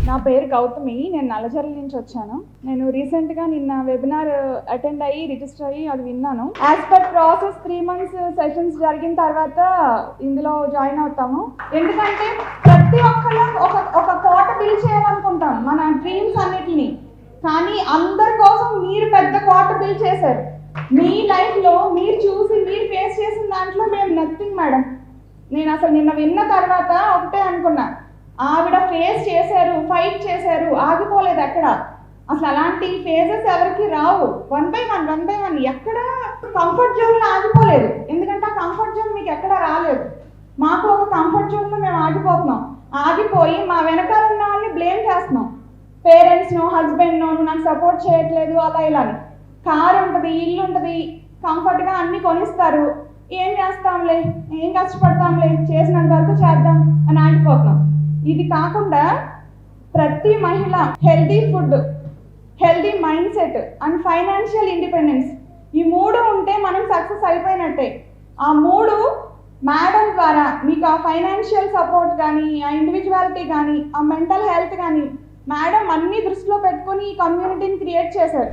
నా పేరు గౌతమి. నేను నల్లజర్ల నుంచి వచ్చాను. నేను రీసెంట్గా నిన్న వెబినార్ అటెండ్ అయ్యి రిజిస్టర్ అయ్యి అది విన్నాను. As per process 3 months sessions జరిగిన తర్వాత ఇందులో జాయిన్ అవుతాము. ఎందుకంటే ప్రతి ఒక్కరు ఒక కోట బిల్ చేయాలనుకుంటాం మన డ్రీమ్స్ అన్నిటిని. కానీ అందరి కోసం మీరు పెద్ద కోట బిల్ చేశారు. మీ లైఫ్లో మీరు చూసి మీరు ఫేస్ చేసిన దాంట్లో మేము నథింగ్ మేడం. నేను అసలు నిన్న విన్న తర్వాత ఒకటే అనుకున్నా, ఆవిడ ఫేస్ చేశారు, ఫైట్ చేశారు, ఆగిపోలేదు ఎక్కడ. అసలు అలాంటి ఫేజెస్ ఎవరికి రావు. వన్ బై వన్ ఎక్కడ కంఫర్ట్ జోన్లో ఆగిపోలేదు. ఎందుకంటే ఆ కంఫర్ట్ జోన్ మీకు ఎక్కడ రాలేదు. మాకు ఒక కంఫర్ట్ జోన్లో మేము ఆగిపోతున్నాం. ఆగిపోయి మా వెనకాల ఉన్న వాళ్ళని బ్లేమ్ చేస్తున్నాం. పేరెంట్స్నో హస్బెండ్నో నాకు సపోర్ట్ చేయట్లేదు అలా ఇలా అని. కారు ఉంటుంది, ఇల్లు ఉంటుంది, కంఫర్ట్గా అన్నీ కొనిస్తారు. ఏం చేస్తాంలే, ఏం కష్టపడతాంలే, చేసినంత వరకు చేద్దాం అని ఆగిపోతున్నాం. ఇది కాకుండా ప్రతి మహిళ healthy food, healthy mind set and financial independence, ఈ 3 ఉంటే మనం సక్సెస్ అయిపోయినట్టే. ఆ 3 మేడం ద్వారా మీకు ఆ ఫైనాన్షియల్ సపోర్ట్ కానీ, ఆ ఇండివిజువాలిటీ కానీ, ఆ మెంటల్ హెల్త్ కానీ మేడం అన్నీ దృష్టిలో పెట్టుకొని ఈ కమ్యూనిటీని క్రియేట్ చేశారు.